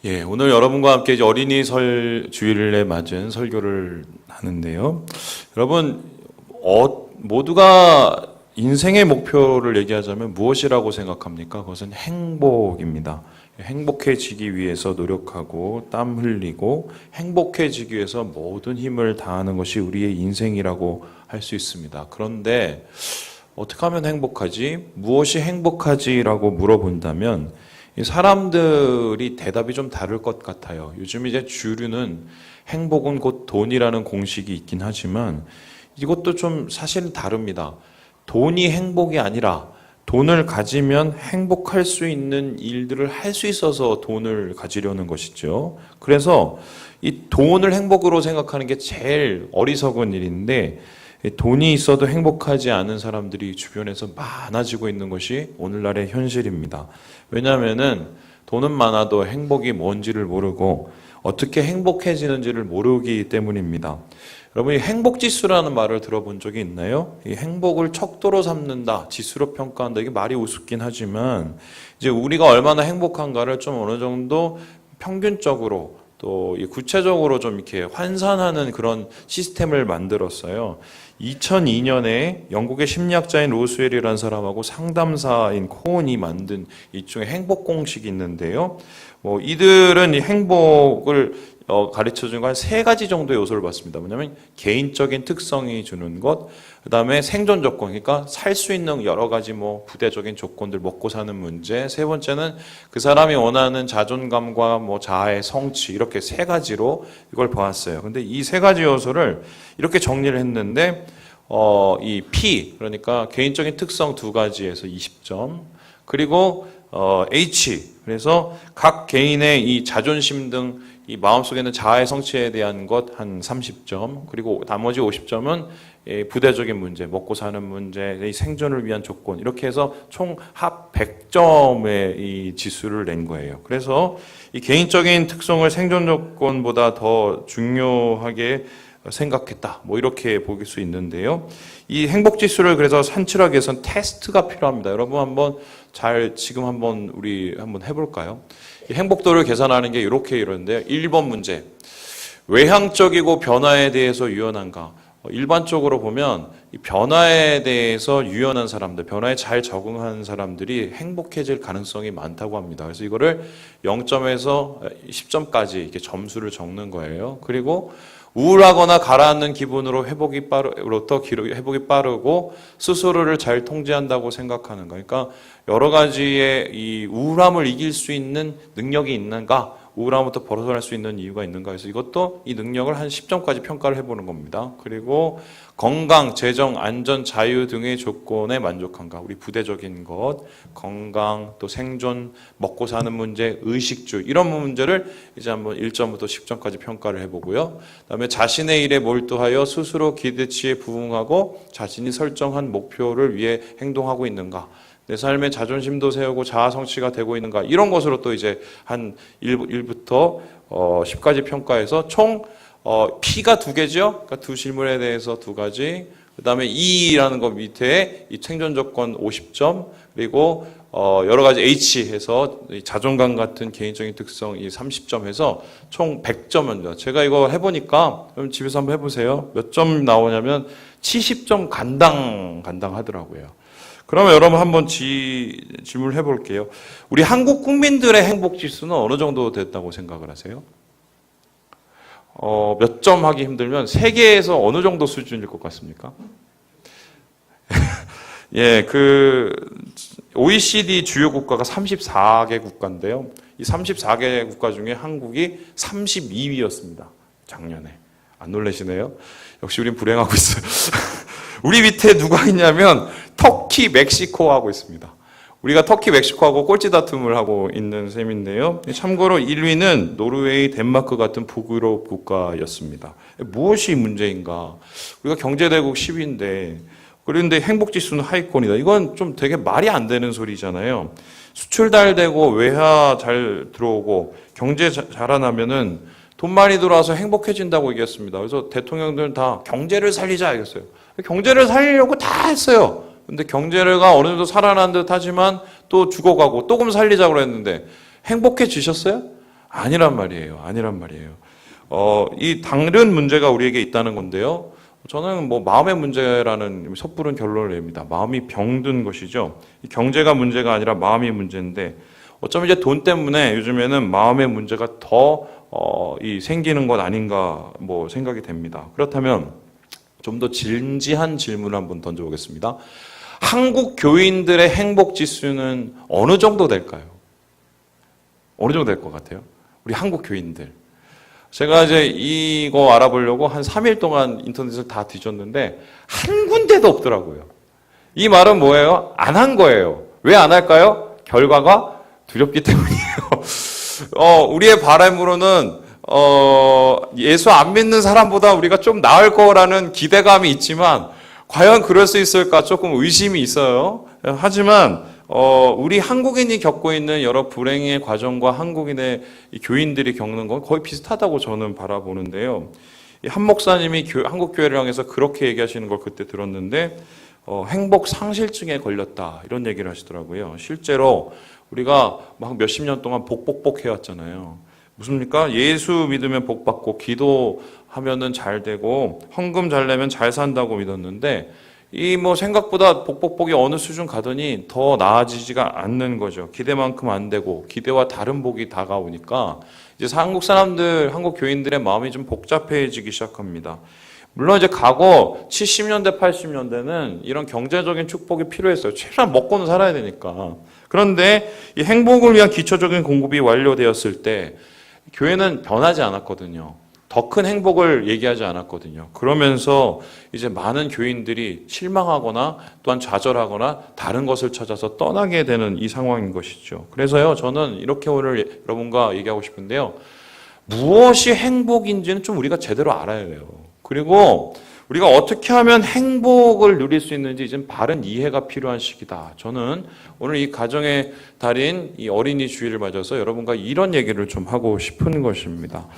예, 오늘 여러분과 함께 이제 어린이 주일에 맞은 설교를 하는데요. 여러분, 모두가 인생의 목표를 얘기하자면 무엇이라고 생각합니까? 그것은 행복입니다. 행복해지기 위해서 노력하고 땀 흘리고 행복해지기 위해서 모든 힘을 다하는 것이 우리의 인생이라고 할 수 있습니다. 그런데 어떻게 하면 행복하지? 무엇이 행복하지라고 물어본다면 사람들이 대답이 좀 다를 것 같아요. 요즘 이제 주류는 행복은 곧 돈이라는 공식이 있긴 하지만 이것도 좀 사실은 다릅니다. 돈이 행복이 아니라 돈을 가지면 행복할 수 있는 일들을 할 수 있어서 돈을 가지려는 것이죠. 그래서 이 돈을 행복으로 생각하는 게 제일 어리석은 일인데 돈이 있어도 행복하지 않은 사람들이 주변에서 많아지고 있는 것이 오늘날의 현실입니다. 왜냐하면은 돈은 많아도 행복이 뭔지를 모르고 어떻게 행복해지는지를 모르기 때문입니다. 여러분이 행복지수라는 말을 들어본 적이 있나요? 이 행복을 척도로 삼는다, 지수로 평가한다. 이게 말이 우습긴 하지만 이제 우리가 얼마나 행복한가를 좀 어느 정도 평균적으로 또 구체적으로 좀 이렇게 환산하는 그런 시스템을 만들었어요. 2002년에 영국의 심리학자인 로스웰이라는 사람하고 상담사인 코온이 만든 일종의 행복 공식이 있는데요. 이들은 이 행복을 가르쳐 준 거 한 세 가지 정도의 요소를 봤습니다. 뭐냐면 개인적인 특성이 주는 것, 그 다음에 생존 조건, 그러니까 살 수 있는 여러 가지 부대적인 조건들, 먹고 사는 문제. 세 번째는 그 사람이 원하는 자존감과 자아의 성취, 이렇게 세 가지로 이걸 보았어요. 근데 이 세 가지 요소를 이렇게 정리를 했는데, 이 P, 그러니까 개인적인 특성 두 가지에서 20점, 그리고 H, 그래서 각 개인의 이 자존심 등 이 마음속에 있는 자아의 성취에 대한 것 한 30점, 그리고 나머지 50점은 부대적인 문제, 먹고 사는 문제, 이 생존을 위한 조건, 이렇게 해서 총 합 100점의 이 지수를 낸 거예요. 그래서 이 개인적인 특성을 생존 조건보다 더 중요하게 생각했다. 이렇게 볼 수 있는데요. 이 행복 지수를 그래서 산출하기 위해서는 테스트가 필요합니다. 여러분 지금 우리 한번 해볼까요? 이 행복도를 계산하는 게 이런데요. 1번 문제. 외향적이고 변화에 대해서 유연한가? 일반적으로 보면 이 변화에 대해서 유연한 사람들, 변화에 잘 적응하는 사람들이 행복해질 가능성이 많다고 합니다. 그래서 이거를 0점에서 10점까지 이렇게 점수를 적는 거예요. 그리고 우울하거나 가라앉는 기분으로 회복이 빠르고 스스로를 잘 통제한다고 생각하는 거. 그러니까 여러 가지의 이 우울함을 이길 수 있는 능력이 있는가? 우울함부터 벗어날 수 있는 이유가 있는가 해서 이것도 이 능력을 한 10점까지 평가를 해보는 겁니다. 그리고 건강, 재정, 안전, 자유 등의 조건에 만족한가. 우리 부대적인 것, 건강, 또 생존, 먹고 사는 문제, 의식주 이런 문제를 이제 한번 1점부터 10점까지 평가를 해보고요. 그다음에 자신의 일에 몰두하여 스스로 기대치에 부응하고 자신이 설정한 목표를 위해 행동하고 있는가. 내 삶의 자존심도 세우고 자아 성취가 되고 있는가 이런 것으로 또 이제 한 1부터 10까지 평가해서 총 P가 두 개죠. 그러니까 두 질문에 대해서 두 가지. 그다음에 E라는 거 밑에 이 생존 조건 50점 그리고 여러 가지 H 해서 자존감 같은 개인적인 특성 이 30점 해서 총 100점입니다. 제가 이거 해보니까 그럼 집에서 한번 해보세요. 몇 점 나오냐면 70점 간당 하더라고요. 그러면 여러분 한번 질문을 해볼게요. 우리 한국 국민들의 행복 지수는 어느 정도 됐다고 생각을 하세요? 몇 점 하기 힘들면 세계에서 어느 정도 수준일 것 같습니까? 예, OECD 주요 국가가 34개 국가인데요. 이 34개 국가 중에 한국이 32위였습니다. 작년에. 안 놀라시네요? 역시 우린 불행하고 있어요. 우리 밑에 누가 있냐면 터키, 멕시코하고 있습니다. 우리가 터키, 멕시코하고 꼴찌 다툼을 하고 있는 셈인데요. 참고로 1위는 노르웨이, 덴마크 같은 북유럽 국가였습니다. 무엇이 문제인가? 우리가 경제대국 10위인데 그런데 행복지수는 하위권이다. 이건 좀 되게 말이 안 되는 소리잖아요. 수출 잘 되고 외화 잘 들어오고 경제 자라나면은 돈 많이 들어와서 행복해진다고 얘기했습니다. 그래서 대통령들은 다 경제를 살리자 얘기했어요. 경제를 살리려고 다 했어요. 근데 경제가 어느 정도 살아난 듯 하지만 또 죽어가고 또 그럼 살리자고 했는데 행복해지셨어요? 아니란 말이에요. 아니란 말이에요. 이 다른 문제가 우리에게 있다는 건데요. 저는 뭐 마음의 문제라는 섣부른 결론을 냅니다. 마음이 병든 것이죠. 이 경제가 문제가 아니라 마음이 문제인데 어쩌면 이제 돈 때문에 요즘에는 마음의 문제가 더 생기는 것 아닌가 뭐 생각이 됩니다. 그렇다면 좀 더 진지한 질문을 한번 던져보겠습니다. 한국 교인들의 행복 지수는 어느 정도 될까요? 어느 정도 될 것 같아요? 우리 한국 교인들. 제가 이제 이거 알아보려고 한 3일 동안 인터넷을 다 뒤졌는데 한 군데도 없더라고요. 이 말은 뭐예요? 안 한 거예요. 왜 안 할까요? 결과가 두렵기 때문이에요. 우리의 바람으로는 예수 안 믿는 사람보다 우리가 좀 나을 거라는 기대감이 있지만 과연 그럴 수 있을까 조금 의심이 있어요. 하지만 우리 한국인이 겪고 있는 여러 불행의 과정과 한국인의 교인들이 겪는 건 거의 비슷하다고 저는 바라보는데요. 한 목사님이 한국 교회를 향해서 그렇게 얘기하시는 걸 그때 들었는데 행복 상실증에 걸렸다 이런 얘기를 하시더라고요. 실제로 우리가 막 몇십 년 동안 복복복 해왔잖아요. 무슨입니까? 예수 믿으면 복 받고 기도하면은 잘 되고 헌금 잘 내면 잘 산다고 믿었는데 이 뭐 생각보다 복복복이 어느 수준 가더니 더 나아지지가 않는 거죠. 기대만큼 안 되고 기대와 다른 복이 다가오니까 이제 한국 사람들, 한국 교인들의 마음이 좀 복잡해지기 시작합니다. 물론 이제 과거 70년대, 80년대는 이런 경제적인 축복이 필요했어요. 최소한 먹고는 살아야 되니까. 그런데 이 행복을 위한 기초적인 공급이 완료되었을 때 교회는 변하지 않았거든요. 더 큰 행복을 얘기하지 않았거든요. 그러면서 이제 많은 교인들이 실망하거나 또한 좌절하거나 다른 것을 찾아서 떠나게 되는 이 상황인 것이죠. 그래서요, 저는 이렇게 오늘 여러분과 얘기하고 싶은데요. 무엇이 행복인지는 좀 우리가 제대로 알아야 해요. 그리고 우리가 어떻게 하면 행복을 누릴 수 있는지 이제 바른 이해가 필요한 시기다. 저는 오늘 이 가정의 달인 이 어린이 주일을 맞아서 여러분과 이런 얘기를 좀 하고 싶은 것입니다.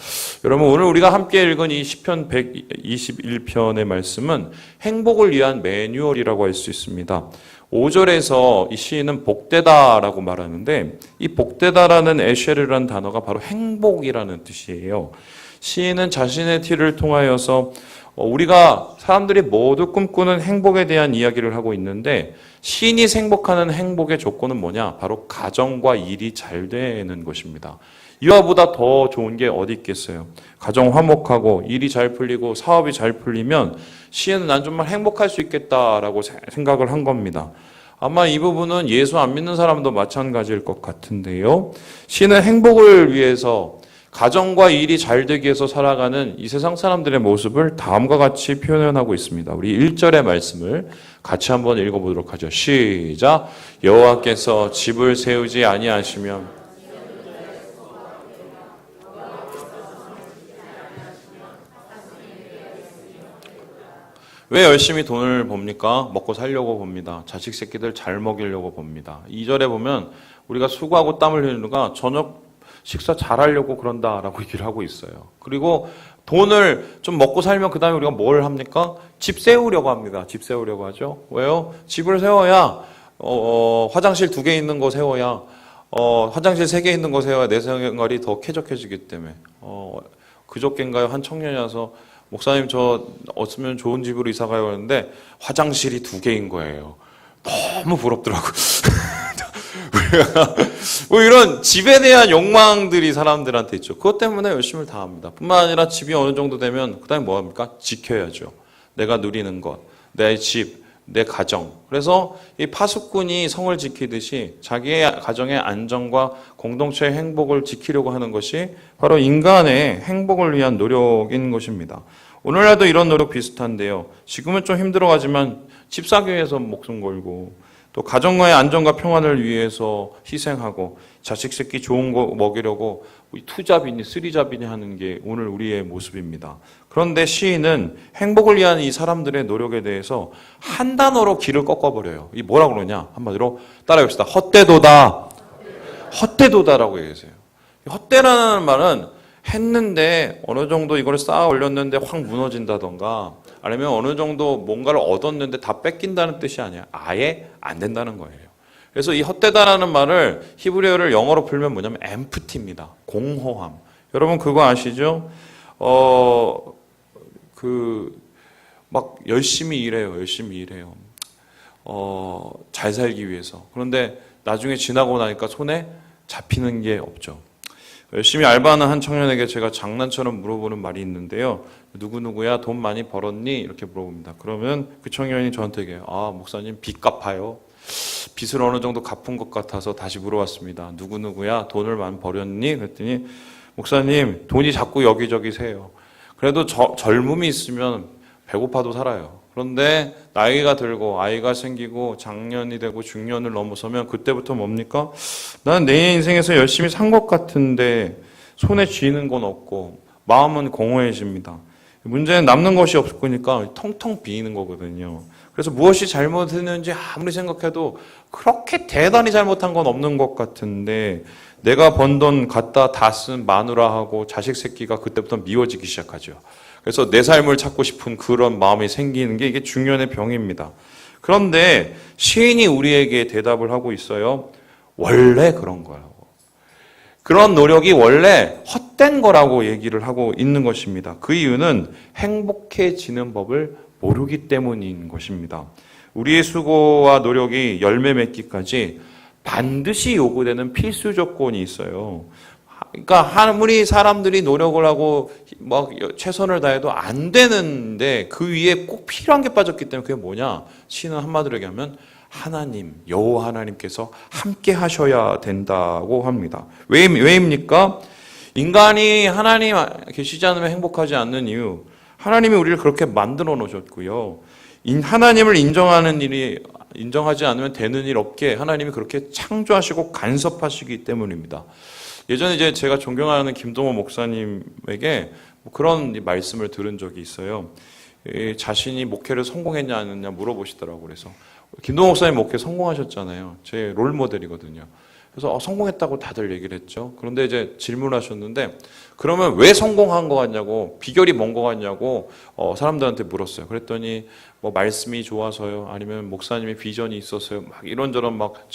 여러분 오늘 우리가 함께 읽은 이 시편 121편의 말씀은 행복을 위한 매뉴얼이라고 할 수 있습니다. 5절에서 이 시인은 복되다라고 말하는데 이 복되다라는 에쉐르라는 단어가 바로 행복이라는 뜻이에요. 시인은 자신의 티를 통하여서 우리가 사람들이 모두 꿈꾸는 행복에 대한 이야기를 하고 있는데 시인이 행복하는 행복의 조건은 뭐냐? 바로 가정과 일이 잘 되는 것입니다. 이와 보다 더 좋은 게 어디 있겠어요? 가정 화목하고 일이 잘 풀리고 사업이 잘 풀리면 시인은 난 정말 행복할 수 있겠다라고 생각을 한 겁니다. 아마 이 부분은 예수 안 믿는 사람도 마찬가지일 것 같은데요. 시인은 행복을 위해서 가정과 일이 잘 되기 위해서 살아가는 이 세상 사람들의 모습을 다음과 같이 표현하고 있습니다. 우리 1절의 말씀을 같이 한번 읽어보도록 하죠. 시작. 여호와께서 집을 세우지 아니하시면 왜 열심히 돈을 봅니까? 먹고 살려고 봅니다. 자식 새끼들 잘 먹이려고 봅니다. 2절에 보면 우리가 수고하고 땀을 흘리는 이유가 저녁 식사 잘하려고 그런다라고 얘기를 하고 있어요. 그리고 돈을 좀 먹고 살면 그 다음에 우리가 뭘 합니까? 집 세우려고 합니다. 집 세우려고 하죠. 왜요? 집을 세워야 화장실 2개 있는 거 세워야 화장실 3개 있는 거 세워야 내 생활이 더 쾌적해지기 때문에 그저께인가요? 한 청년이 와서 목사님 저 어쩌면 좋은 집으로 이사 가요 하는데 화장실이 2개인 거예요. 너무 부럽더라고요. 뭐 이런 집에 대한 욕망들이 사람들한테 있죠. 그것 때문에 열심히 다 합니다. 뿐만 아니라 집이 어느 정도 되면 그 다음에 뭐 합니까? 지켜야죠. 내가 누리는 것, 내 집, 내 가정. 그래서 이 파수꾼이 성을 지키듯이 자기의 가정의 안정과 공동체의 행복을 지키려고 하는 것이 바로 인간의 행복을 위한 노력인 것입니다. 오늘날도 이런 노력 비슷한데요. 지금은 좀 힘들어가지만 집 사기 위해서 목숨 걸고 또 가정과의 안정과 평안을 위해서 희생하고 자식 새끼 좋은 거 먹이려고 투잡이니 쓰리잡이니 하는 게 오늘 우리의 모습입니다. 그런데 시인은 행복을 위한 이 사람들의 노력에 대해서 한 단어로 길을 꺾어버려요. 이 뭐라고 그러냐? 한마디로 따라해봅시다. 헛되도다. 헛되도다라고 얘기하세요. 헛되라는 말은 했는데 어느 정도 이걸 쌓아 올렸는데 확 무너진다던가 아니면 어느 정도 뭔가를 얻었는데 다 뺏긴다는 뜻이 아니야. 아예 안 된다는 거예요. 그래서 이 헛되다라는 말을 히브리어를 영어로 풀면 뭐냐면 empty입니다. 공허함. 여러분 그거 아시죠? 막 열심히 일해요. 잘 살기 위해서. 그런데 나중에 지나고 나니까 손에 잡히는 게 없죠. 열심히 알바하는 한 청년에게 제가 장난처럼 물어보는 말이 있는데요. 누구누구야 돈 많이 벌었니? 이렇게 물어봅니다. 그러면 그 청년이 저한테 얘기해요. 아, 목사님 빚 갚아요. 빚을 어느 정도 갚은 것 같아서 다시 물어봤습니다. 누구누구야 돈을 많이 벌었니? 그랬더니 목사님 돈이 자꾸 여기저기 새요. 그래도 젊음이 있으면 배고파도 살아요. 그런데 나이가 들고 아이가 생기고 장년이 되고 중년을 넘어서면 그때부터 뭡니까? 나는 내 인생에서 열심히 산 것 같은데 손에 쥐는 건 없고 마음은 공허해집니다. 문제는 남는 것이 없으니까 텅텅 비이는 거거든요. 그래서 무엇이 잘못했는지 아무리 생각해도 그렇게 대단히 잘못한 건 없는 것 같은데 내가 번 돈 갖다 다 쓴 마누라하고 자식 새끼가 그때부터 미워지기 시작하죠. 그래서 내 삶을 찾고 싶은 그런 마음이 생기는 게 이게 중년의 병입니다. 그런데 시인이 우리에게 대답을 하고 있어요. 원래 그런 거라고. 그런 노력이 원래 헛된 거라고 얘기를 하고 있는 것입니다. 그 이유는 행복해지는 법을 모르기 때문인 것입니다. 우리의 수고와 노력이 열매 맺기까지 반드시 요구되는 필수 조건이 있어요. 그러니까 아무리 사람들이 노력을 하고 막 최선을 다해도 안 되는데 그 위에 꼭 필요한 게 빠졌기 때문에 그게 뭐냐? 시는 한마디로 얘기하면 하나님, 여호와 하나님께서 함께 하셔야 된다고 합니다. 왜입니까? 인간이 하나님 계시지 않으면 행복하지 않는 이유. 하나님이 우리를 그렇게 만들어 놓으셨고요. 하나님을 인정하지 않으면 되는 일 없게 하나님이 그렇게 창조하시고 간섭하시기 때문입니다. 예전에 이제 제가 존경하는 김동호 목사님에게 그런 말씀을 들은 적이 있어요. 자신이 목회를 성공했냐 안 했냐 물어보시더라고요. 그래서 김동호 목사님 목회 성공하셨잖아요. 제 롤 모델이거든요. 그래서 성공했다고 다들 얘기를 했죠. 그런데 이제 질문하셨는데 그러면 왜 성공한 것 같냐고 비결이 뭔 것 같냐고 사람들한테 물었어요. 그랬더니 뭐 말씀이 좋아서요. 아니면 목사님의 비전이 있어서요. 막 이런저런 막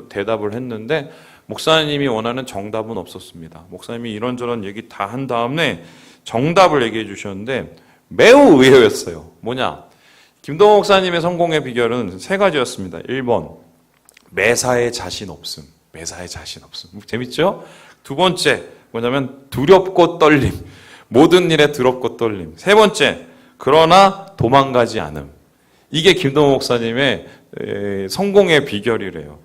대답을 했는데 목사님이 원하는 정답은 없었습니다. 목사님이 이런저런 얘기 다 한 다음에 정답을 얘기해 주셨는데 매우 의외였어요. 뭐냐? 김동호 목사님의 성공의 비결은 세 가지였습니다. 1번, 매사에 자신 없음. 매사에 자신 없음. 재밌죠? 두 번째, 뭐냐면 두렵고 떨림. 모든 일에 두렵고 떨림. 세 번째, 그러나 도망가지 않음. 이게 김동호 목사님의 성공의 비결이래요.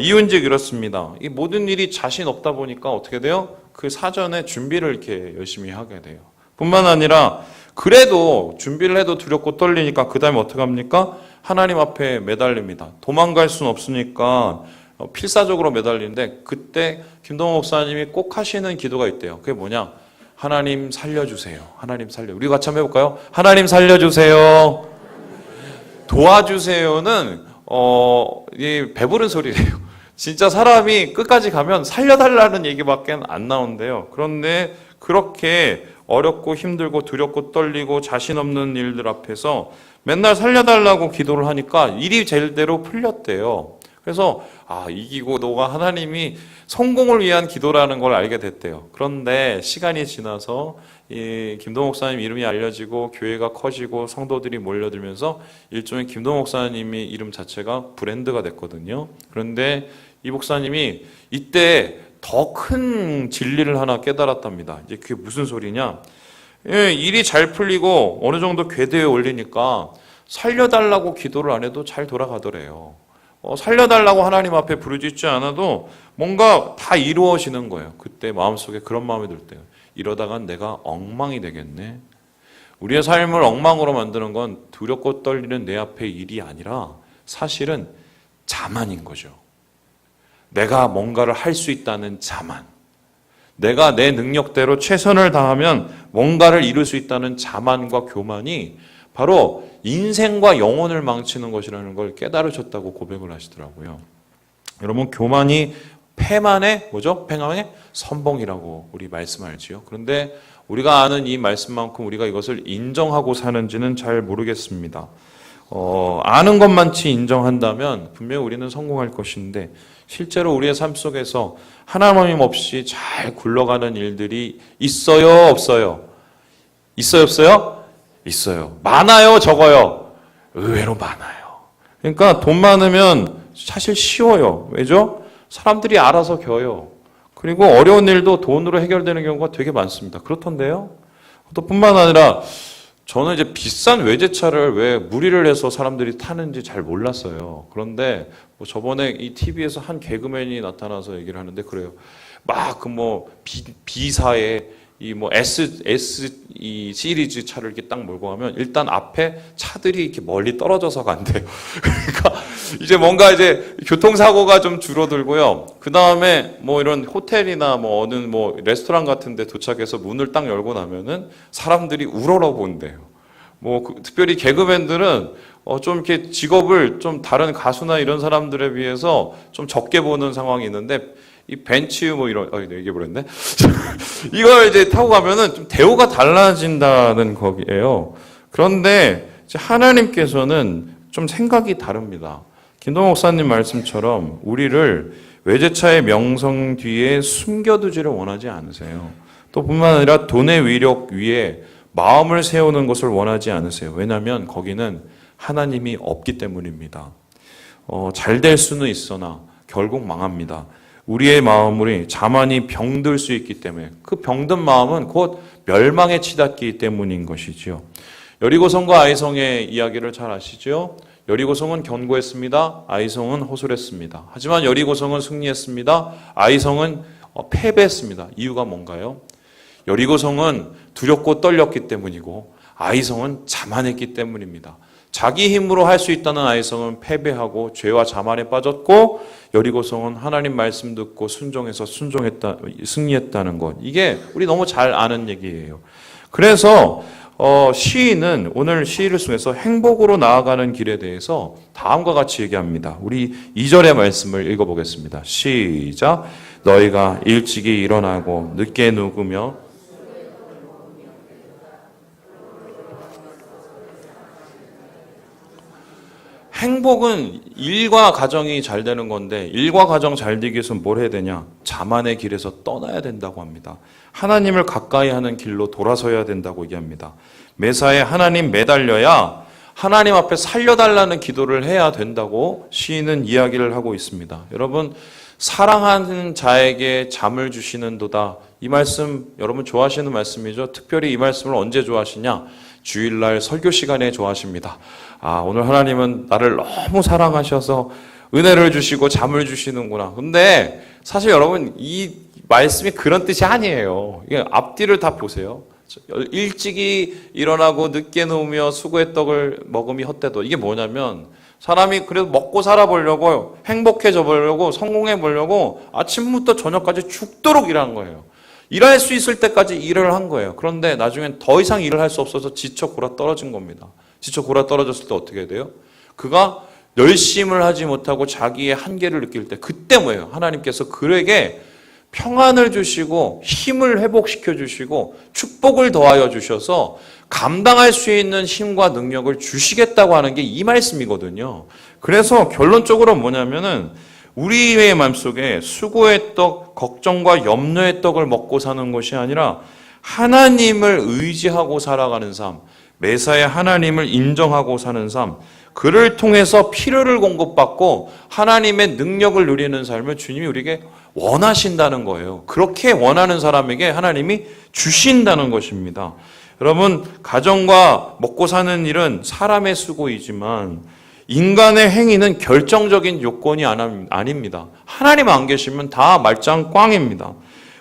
이유인지 그렇습니다. 이 모든 일이 자신 없다 보니까 어떻게 돼요? 그 사전에 준비를 이렇게 열심히 하게 돼요. 뿐만 아니라 그래도 준비를 해도 두렵고 떨리니까 그 다음에 어떻게 합니까? 하나님 앞에 매달립니다. 도망갈 수는 없으니까 필사적으로 매달리는데 그때 김동호 목사님이 꼭 하시는 기도가 있대요. 그게 뭐냐? 하나님 살려주세요. 하나님 살려. 우리 같이 한번 해볼까요? 하나님 살려주세요. 도와주세요는 이 배부른 소리래요. 진짜 사람이 끝까지 가면 살려달라는 얘기밖에 안 나온대요. 그런데 그렇게 어렵고 힘들고 두렵고 떨리고 자신 없는 일들 앞에서 맨날 살려달라고 기도를 하니까 일이 제대로 풀렸대요. 그래서 이 기도가 하나님이 성공을 위한 기도라는 걸 알게 됐대요. 그런데 시간이 지나서 이 김동호 목사님 이름이 알려지고 교회가 커지고 성도들이 몰려들면서 일종의 김동호 목사님의 이름 자체가 브랜드가 됐거든요. 그런데 이 목사님이 이때 더 큰 진리를 하나 깨달았답니다. 이제 그게 무슨 소리냐? 일이 잘 풀리고 어느 정도 궤도에 올리니까 살려달라고 기도를 안 해도 잘 돌아가더래요. 살려달라고 하나님 앞에 부르짖지 않아도 뭔가 다 이루어지는 거예요. 그때 마음속에 그런 마음이 들 때요. 이러다간 내가 엉망이 되겠네. 우리의 삶을 엉망으로 만드는 건 두렵고 떨리는 내 앞의 일이 아니라 사실은 자만인 거죠. 내가 뭔가를 할 수 있다는 자만. 내가 내 능력대로 최선을 다하면 뭔가를 이룰 수 있다는 자만과 교만이 바로 인생과 영혼을 망치는 것이라는 걸 깨달으셨다고 고백을 하시더라고요. 여러분, 교만이 패만의 뭐죠? 패만의 선봉이라고 우리 말씀 알지요. 그런데 우리가 아는 이 말씀만큼 우리가 이것을 인정하고 사는지는 잘 모르겠습니다. 아는 것만치 인정한다면 분명히 우리는 성공할 것인데 실제로 우리의 삶 속에서 하나님 없이 잘 굴러가는 일들이 있어요, 없어요? 있어요, 없어요? 있어요. 많아요, 적어요? 의외로 많아요. 그러니까 돈 많으면 사실 쉬워요. 왜죠? 사람들이 알아서 겨요. 그리고 어려운 일도 돈으로 해결되는 경우가 되게 많습니다. 그렇던데요? 또 뿐만 아니라 저는 이제 비싼 외제차를 왜 무리를 해서 사람들이 타는지 잘 몰랐어요. 그런데 뭐 저번에 이 TV에서 한 개그맨이 나타나서 얘기를 하는데 그래요. 막 그 뭐 B사에 이 뭐 이 시리즈 차를 이렇게 딱 몰고 가면 일단 앞에 차들이 이렇게 멀리 떨어져서 간대요. 그러니까 이제 뭔가 이제 교통사고가 좀 줄어들고요. 그 다음에 뭐 이런 호텔이나 뭐 어느 뭐 레스토랑 같은 데 도착해서 문을 딱 열고 나면은 사람들이 우러러 본대요. 뭐 특별히 개그맨들은 좀 이렇게 직업을 좀 다른 가수나 이런 사람들에 비해서 좀 적게 보는 상황이 있는데 이 벤츠 뭐 이런 얘기해버렸네. 이걸 이제 타고 가면은 좀 대우가 달라진다는 거기에요. 그런데 이제 하나님께서는 좀 생각이 다릅니다. 김동호 목사님 말씀처럼 우리를 외제차의 명성 뒤에 숨겨두지를 원하지 않으세요. 또 뿐만 아니라 돈의 위력 위에 마음을 세우는 것을 원하지 않으세요. 왜냐하면 거기는 하나님이 없기 때문입니다. 잘 될 수는 있으나 결국 망합니다. 우리의 마음이 자만이 병들 수 있기 때문에 그 병든 마음은 곧 멸망에 치닫기 때문인 것이지요. 여리고성과 아이성의 이야기를 잘 아시죠? 여리고성은 견고했습니다. 아이성은 허술했습니다. 하지만 여리고성은 승리했습니다. 아이성은 패배했습니다. 이유가 뭔가요? 여리고성은 두렵고 떨렸기 때문이고 아이성은 자만했기 때문입니다. 자기 힘으로 할 수 있다는 아이성은 패배하고 죄와 자만에 빠졌고 여리고성은 하나님 말씀 듣고 순종해서 승리했다는 것. 이게 우리 너무 잘 아는 얘기예요. 그래서 시인은 오늘 시를 통해서 행복으로 나아가는 길에 대해서 다음과 같이 얘기합니다. 우리 2절의 말씀을 읽어보겠습니다. 시작. 너희가 일찍이 일어나고 늦게 누우며 행복은 일과 가정이 잘 되는 건데 일과 가정 잘 되기 위해서 뭘 해야 되냐? 자만의 길에서 떠나야 된다고 합니다. 하나님을 가까이 하는 길로 돌아서야 된다고 얘기합니다. 매사에 하나님 매달려야 하나님 앞에 살려달라는 기도를 해야 된다고 시인은 이야기를 하고 있습니다. 여러분, 사랑하는 자에게 잠을 주시는도다. 이 말씀 여러분 좋아하시는 말씀이죠. 특별히 이 말씀을 언제 좋아하시냐? 주일날 설교 시간에 좋아하십니다. 오늘 하나님은 나를 너무 사랑하셔서 은혜를 주시고 잠을 주시는구나. 근데 사실 여러분 이 말씀이 그런 뜻이 아니에요. 이게 앞뒤를 다 보세요. 일찍이 일어나고 늦게 누우며 수고의 떡을 먹음이 헛되도. 이게 뭐냐면 사람이 그래도 먹고 살아보려고 행복해져 보려고 성공해 보려고 아침부터 저녁까지 죽도록 일한 거예요. 일할 수 있을 때까지 일을 한 거예요. 그런데 나중엔 더 이상 일을 할 수 없어서 지쳐 골아 떨어진 겁니다. 지쳐 골아 떨어졌을 때 어떻게 돼요? 그가 열심을 하지 못하고 자기의 한계를 느낄 때 그때 뭐예요? 하나님께서 그에게 평안을 주시고 힘을 회복시켜 주시고 축복을 더하여 주셔서 감당할 수 있는 힘과 능력을 주시겠다고 하는 게 이 말씀이거든요. 그래서 결론적으로 뭐냐면은 우리의 마음속에 수고의 떡, 걱정과 염려의 떡을 먹고 사는 것이 아니라 하나님을 의지하고 살아가는 삶, 매사에 하나님을 인정하고 사는 삶, 그를 통해서 필요를 공급받고 하나님의 능력을 누리는 삶을 주님이 우리에게 원하신다는 거예요. 그렇게 원하는 사람에게 하나님이 주신다는 것입니다. 여러분, 가정과 먹고 사는 일은 사람의 수고이지만 인간의 행위는 결정적인 요건이 아닙니다. 하나님 안 계시면 다 말짱 꽝입니다.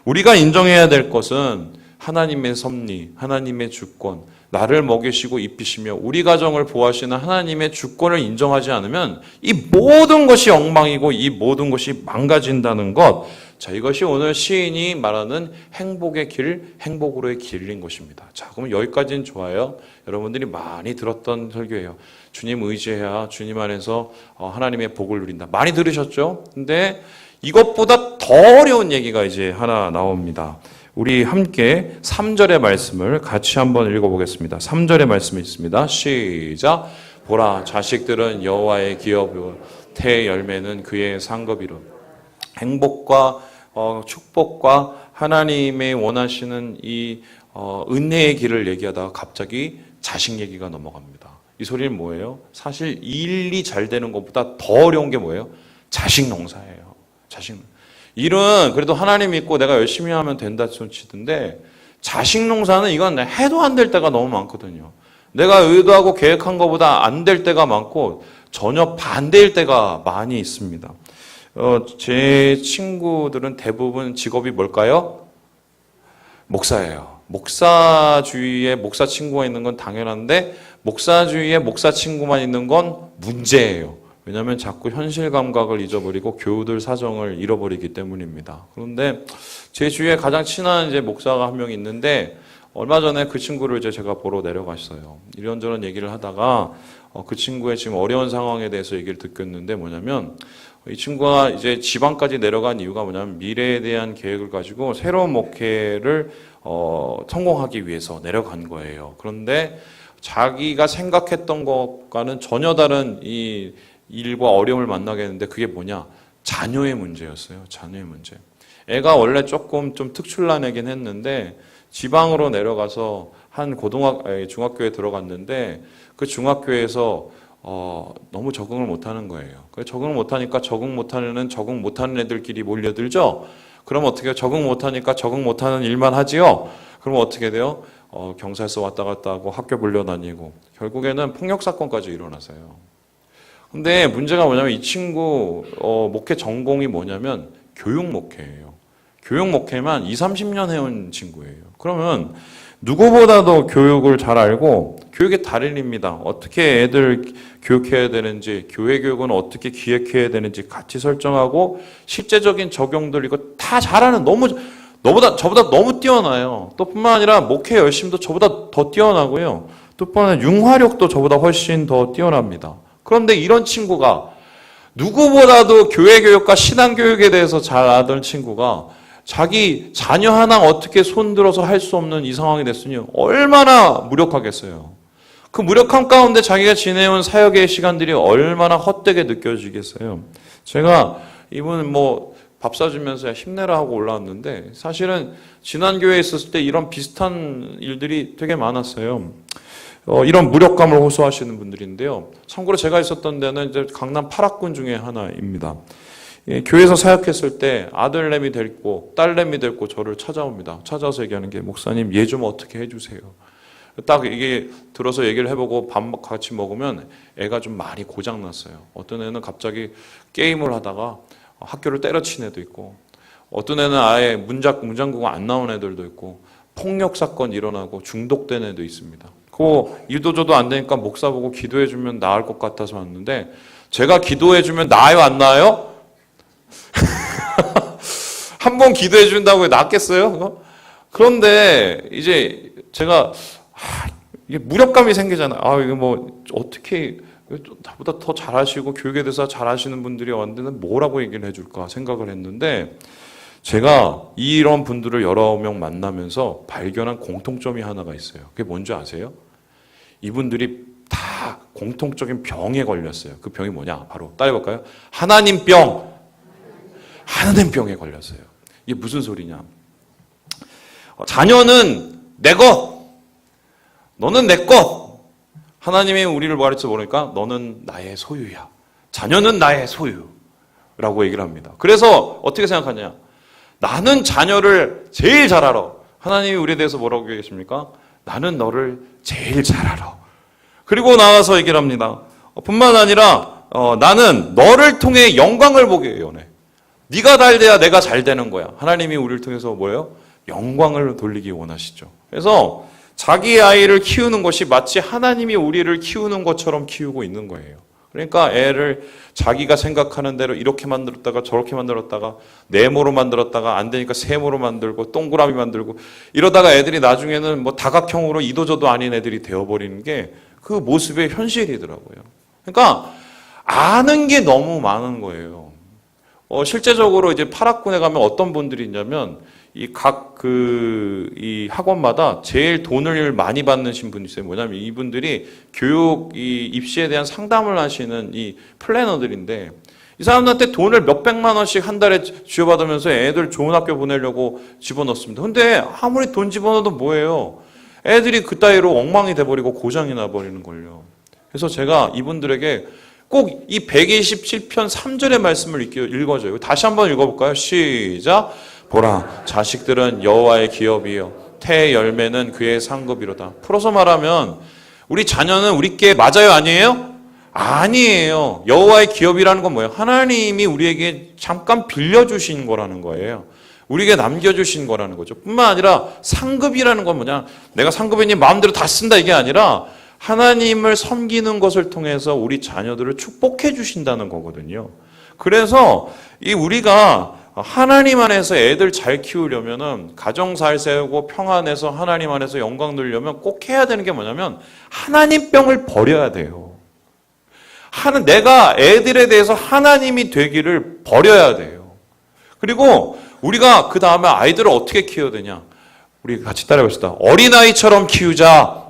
우리가 인정해야 될 것은 하나님의 섭리, 하나님의 주권, 나를 먹이시고 입히시며 우리 가정을 보호하시는 하나님의 주권을 인정하지 않으면 이 모든 것이 엉망이고 이 모든 것이 망가진다는 것. 자, 이것이 오늘 시인이 말하는 행복의 길, 행복으로의 길인 것입니다. 자, 그럼 여기까지는 좋아요. 여러분들이 많이 들었던 설교예요. 주님 의지해야 주님 안에서 하나님의 복을 누린다. 많이 들으셨죠? 근데 이것보다 더 어려운 얘기가 이제 하나 나옵니다. 우리 함께 3절의 말씀을 같이 한번 읽어보겠습니다. 3절의 말씀이 있습니다. 시작. 보라, 자식들은 여호와의 기업이요 태의 열매는 그의 상급이로. 행복과 축복과 하나님의 원하시는 이 은혜의 길을 얘기하다가 갑자기 자식 얘기가 넘어갑니다. 이 소리는 뭐예요? 사실 일이 잘 되는 것보다 더 어려운 게 뭐예요? 자식 농사예요. 자식. 일은 그래도 하나님 믿고 내가 열심히 하면 된다 소치던데, 자식 농사는 이건 해도 안 될 때가 너무 많거든요. 내가 의도하고 계획한 것보다 안 될 때가 많고 전혀 반대일 때가 많이 있습니다. 제 친구들은 대부분 직업이 뭘까요? 목사예요. 목사 주위에 목사 친구가 있는 건 당연한데 목사 주위에 목사 친구만 있는 건 문제예요. 왜냐하면 자꾸 현실 감각을 잊어버리고 교우들 사정을 잃어버리기 때문입니다. 그런데 제 주위에 가장 친한 이제 목사가 한 명 있는데 얼마 전에 그 친구를 이제 제가 보러 내려갔어요. 이런저런 얘기를 하다가 그 친구의 지금 어려운 상황에 대해서 얘기를 듣겠는데 뭐냐면 이 친구가 이제 지방까지 내려간 이유가 뭐냐면 미래에 대한 계획을 가지고 새로운 목회를 성공하기 위해서 내려간 거예요. 그런데 자기가 생각했던 것과는 전혀 다른 이 일과 어려움을 만나게 했는데 그게 뭐냐? 자녀의 문제였어요. 자녀의 문제. 애가 원래 조금 좀 특출난 애긴 했는데 지방으로 내려가서 한 중학교에 들어갔는데 그 중학교에서 너무 적응을 못하는 거예요. 적응을 못하니까 적응 못하는 애들끼리 몰려들죠. 그럼 어떻게 해요? 적응 못하니까 적응 못하는 일만 하지요. 그럼 어떻게 돼요? 경찰서 왔다 갔다 하고 학교 불려다니고 결국에는 폭력 사건까지 일어났어요. 근데 문제가 뭐냐면 이 친구 목회 전공이 뭐냐면 교육 목회예요. 교육 목회만 20, 30년 해온 친구예요. 그러면 누구보다도 교육을 잘 알고 교육의 달인입니다. 어떻게 애들 교육해야 되는지, 교회 교육은 어떻게 기획해야 되는지 같이 설정하고 실제적인 적용들 이거 다 잘하는 저보다 너무 뛰어나요. 또 뿐만 아니라 목회 열심도 저보다 더 뛰어나고요. 또 뿐만 아니라 융화력도 저보다 훨씬 더 뛰어납니다. 그런데 이런 친구가 누구보다도 교회 교육과 신앙 교육에 대해서 잘 아던 친구가 자기 자녀 하나 어떻게 손들어서 할 수 없는 이 상황이 됐으니 얼마나 무력하겠어요. 그 무력함 가운데 자기가 지내온 사역의 시간들이 얼마나 헛되게 느껴지겠어요. 제가 이분은 밥 사주면서 힘내라 하고 올라왔는데 사실은 지난 교회에 있었을 때 이런 비슷한 일들이 되게 많았어요. 이런 무력감을 호소하시는 분들인데요. 참고로 제가 있었던 데는 이제 강남 8학군 중에 하나입니다. 교회에서 사역했을 때 아들내미 데리고 딸내미 데리고 저를 찾아옵니다. 찾아와서 얘기하는 게 목사님 얘 좀 어떻게 해주세요. 딱 이게 들어서 얘기를 해보고 밥 같이 먹으면 애가 좀 많이 고장났어요. 어떤 애는 갑자기 게임을 하다가 학교를 때려친 애도 있고 어떤 애는 아예 문장구가 안 나온 애들도 있고 폭력 사건 일어나고 중독된 애도 있습니다. 그거 이도저도 안 되니까 목사 보고 기도해주면 나을 것 같아서 왔는데 제가 기도해주면 나아요 안 나아요? 한 번 기도해 준다고 낫겠어요? 그런데 이제 제가 이게 무력감이 생기잖아요. 이거 어떻게 나보다 더 잘하시고 교육에 대해서 잘하시는 분들이 왔는데 뭐라고 얘기를 해줄까 생각을 했는데 제가 이런 분들을 여러 명 만나면서 발견한 공통점이 하나가 있어요. 그게 뭔지 아세요? 이분들이 다 공통적인 병에 걸렸어요. 그 병이 뭐냐? 바로 따라해볼까요? 하나님병에 걸렸어요. 이게 무슨 소리냐? 자녀는 내 것, 너는 내 것. 하나님이 우리를 가르쳐 보니까 너는 나의 소유야. 자녀는 나의 소유라고 얘기를 합니다. 그래서 어떻게 생각하냐? 나는 자녀를 제일 잘 알아. 하나님이 우리에 대해서 뭐라고 얘기하십니까? 나는 너를 제일 잘 알아. 그리고 나와서 얘기를 합니다. 뿐만 아니라 나는 너를 통해 영광을 보게 원해. 네가 잘 돼야 내가 잘 되는 거야. 하나님이 우리를 통해서 뭐예요? 영광을 돌리기 원하시죠. 그래서 자기 아이를 키우는 것이 마치 하나님이 우리를 키우는 것처럼 키우고 있는 거예요. 그러니까 애를 자기가 생각하는 대로 이렇게 만들었다가 저렇게 만들었다가 네모로 만들었다가 안 되니까 세모로 만들고 동그라미 만들고 이러다가 애들이 나중에는 다각형으로 이도저도 아닌 애들이 되어버리는 게 그 모습의 현실이더라고요. 그러니까 아는 게 너무 많은 거예요. 실제적으로 이제 8학군에 가면 어떤 분들이 있냐면 이 학원마다 제일 돈을 많이 받는 분이 있어요. 뭐냐면 이분들이 이 입시에 대한 상담을 하시는 이 플래너들인데, 이 사람들한테 돈을 몇백만 원씩 한 달에 쥐어받으면서 애들 좋은 학교 보내려고 집어넣습니다. 근데 아무리 돈 집어넣어도 뭐예요? 애들이 그따위로 엉망이 돼버리고 고장이 나버리는 걸요. 그래서 제가 이분들에게 꼭 이 127편 3절의 말씀을 읽어줘요. 다시 한번 읽어볼까요? 시작. 보라, 자식들은 여호와의 기업이요 태의 열매는 그의 상급이로다. 풀어서 말하면 우리 자녀는 우리께 맞아요, 아니에요? 아니에요. 여호와의 기업이라는 건 뭐예요? 하나님이 우리에게 잠깐 빌려주신 거라는 거예요. 우리에게 남겨주신 거라는 거죠. 뿐만 아니라 상급이라는 건 뭐냐? 내가 상급이니 마음대로 다 쓴다 이게 아니라 하나님을 섬기는 것을 통해서 우리 자녀들을 축복해 주신다는 거거든요. 그래서 우리가 하나님 안에서 애들 잘 키우려면은 가정 잘 세우고 평안해서 하나님 안에서 영광 누리려면 꼭 해야 되는 게 뭐냐면 하나님 병을 버려야 돼요. 내가 애들에 대해서 하나님이 되기를 버려야 돼요. 그리고 우리가 그 다음에 아이들을 어떻게 키워야 되냐? 우리 같이 따라해봅시다. 어린아이처럼 키우자.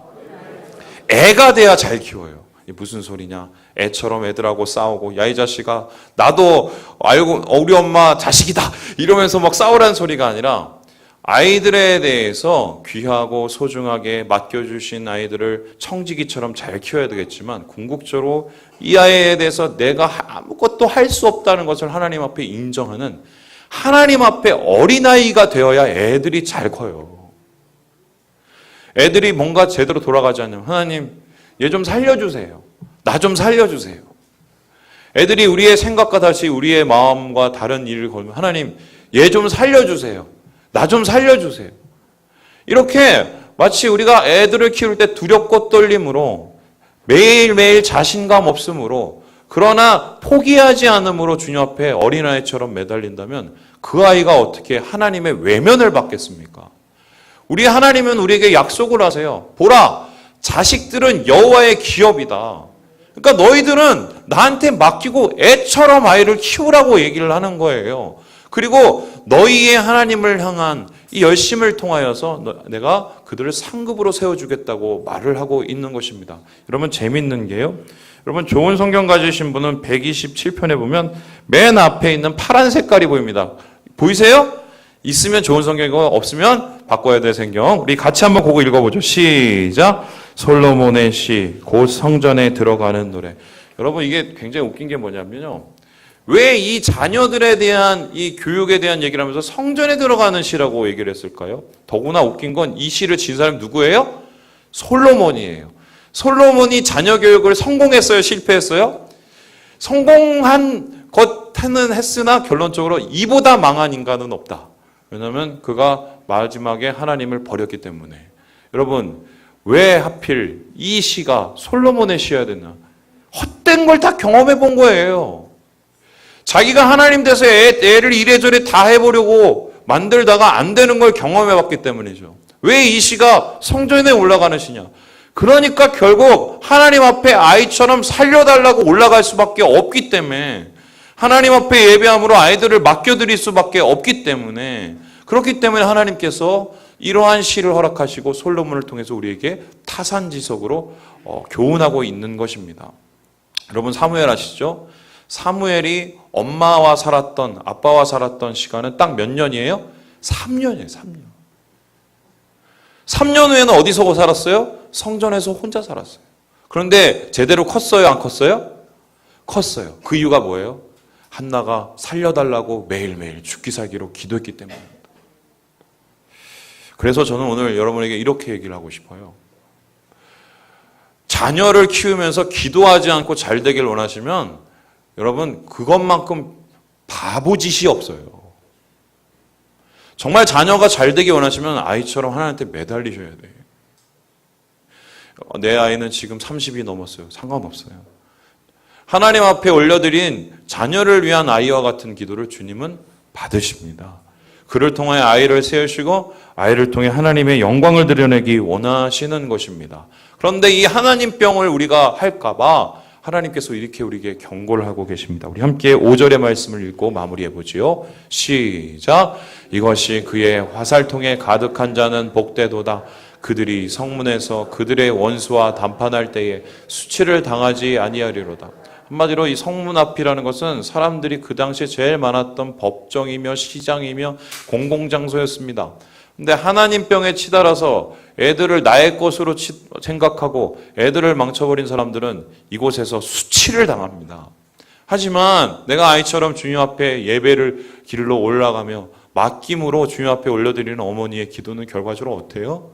애가 돼야 잘 키워요. 이게 무슨 소리냐? 애처럼 애들하고 싸우고, 야, 이 자식아, 나도 알고, 우리 엄마 자식이다! 이러면서 막 싸우라는 소리가 아니라, 아이들에 대해서 귀하고 소중하게 맡겨주신 아이들을 청지기처럼 잘 키워야 되겠지만, 궁극적으로 이 아이에 대해서 내가 아무것도 할 수 없다는 것을 하나님 앞에 인정하는 하나님 앞에 어린아이가 되어야 애들이 잘 커요. 애들이 뭔가 제대로 돌아가지 않으면 하나님 얘 좀 살려주세요. 나 좀 살려주세요. 애들이 우리의 생각과 다시 우리의 마음과 다른 일을 걸면 하나님 얘 좀 살려주세요. 나 좀 살려주세요. 이렇게 마치 우리가 애들을 키울 때 두렵고 떨림으로 매일매일 자신감 없음으로 그러나 포기하지 않음으로 주님 앞에 어린아이처럼 매달린다면 그 아이가 어떻게 하나님의 외면을 받겠습니까? 우리 하나님은 우리에게 약속을 하세요. 보라, 자식들은 여호와의 기업이다. 그러니까 너희들은 나한테 맡기고 애처럼 아이를 키우라고 얘기를 하는 거예요. 그리고 너희의 하나님을 향한 이 열심을 통하여서 내가 그들을 상급으로 세워주겠다고 말을 하고 있는 것입니다. 여러분 재밌는 게요. 여러분 좋은 성경 가지신 분은 127편에 보면 맨 앞에 있는 파란 색깔이 보입니다. 보이세요? 있으면 좋은 성경이고 없으면 바꿔야 될 성경. 우리 같이 한번 그거 읽어보죠. 시작. 솔로몬의 시, 곧 성전에 들어가는 노래. 여러분 이게 굉장히 웃긴 게 뭐냐면요. 왜 이 자녀들에 대한 이 교육에 대한 얘기를 하면서 성전에 들어가는 시라고 얘기를 했을까요? 더구나 웃긴 건 이 시를 지은 사람이 누구예요? 솔로몬이에요. 솔로몬이 자녀 교육을 성공했어요? 실패했어요? 성공한 것은 했으나 결론적으로 이보다 망한 인간은 없다. 왜냐하면 그가 마지막에 하나님을 버렸기 때문에. 여러분 왜 하필 이 시가 솔로몬의 시여야 되나? 헛된 걸 다 경험해 본 거예요. 자기가 하나님 돼서 애를 이래저래 다 해보려고 만들다가 안 되는 걸 경험해 봤기 때문이죠. 왜 이 시가 성전에 올라가는 시냐? 그러니까 결국 하나님 앞에 아이처럼 살려달라고 올라갈 수밖에 없기 때문에, 하나님 앞에 예배함으로 아이들을 맡겨드릴 수밖에 없기 때문에, 그렇기 때문에 하나님께서 이러한 시를 허락하시고 솔로몬을 통해서 우리에게 타산지석으로 교훈하고 있는 것입니다. 여러분 사무엘 아시죠? 사무엘이 엄마와 살았던, 아빠와 살았던 시간은 딱 몇 년이에요? 3년이에요. 3년. 3년 후에는 어디서 살았어요? 성전에서 혼자 살았어요. 그런데 제대로 컸어요? 안 컸어요? 컸어요. 그 이유가 뭐예요? 한나가 살려달라고 매일매일 죽기 살기로 기도했기 때문입니다. 그래서 저는 오늘 여러분에게 이렇게 얘기를 하고 싶어요. 자녀를 키우면서 기도하지 않고 잘 되길 원하시면 여러분 그것만큼 바보짓이 없어요. 정말 자녀가 잘 되길 원하시면 아이처럼 하나님한테 매달리셔야 돼요. 내 아이는 지금 30이 넘었어요. 상관없어요. 하나님 앞에 올려드린 자녀를 위한 아이와 같은 기도를 주님은 받으십니다. 그를 통해 아이를 세우시고 아이를 통해 하나님의 영광을 드러내기 원하시는 것입니다. 그런데 이 하나님 병을 우리가 할까 봐 하나님께서 이렇게 우리에게 경고를 하고 계십니다. 우리 함께 5절의 말씀을 읽고 마무리해 보지요. 시작. 이것이 그의 화살통에 가득한 자는 복되도다. 그들이 성문에서 그들의 원수와 담판할 때에 수치를 당하지 아니하리로다. 한마디로 이 성문 앞이라는 것은 사람들이 그 당시에 제일 많았던 법정이며 시장이며 공공장소였습니다. 근데 하나님 병에 치달아서 애들을 나의 것으로 생각하고 애들을 망쳐버린 사람들은 이곳에서 수치를 당합니다. 하지만 내가 아이처럼 주님 앞에 예배를 길로 올라가며 맡김으로 주님 앞에 올려드리는 어머니의 기도는 결과적으로 어때요?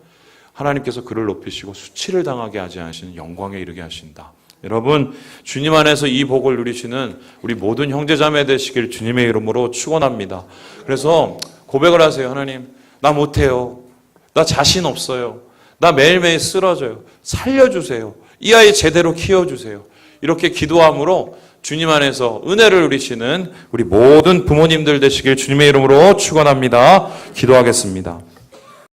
하나님께서 그를 높이시고 수치를 당하게 하지 않으시는 영광에 이르게 하신다. 여러분, 주님 안에서 이 복을 누리시는 우리 모든 형제자매 되시길 주님의 이름으로 축원합니다. 그래서 고백을 하세요. 하나님, 나 못해요. 나 자신 없어요. 나 매일매일 쓰러져요. 살려주세요. 이 아이 제대로 키워주세요. 이렇게 기도함으로 주님 안에서 은혜를 누리시는 우리 모든 부모님들 되시길 주님의 이름으로 축원합니다. 기도하겠습니다.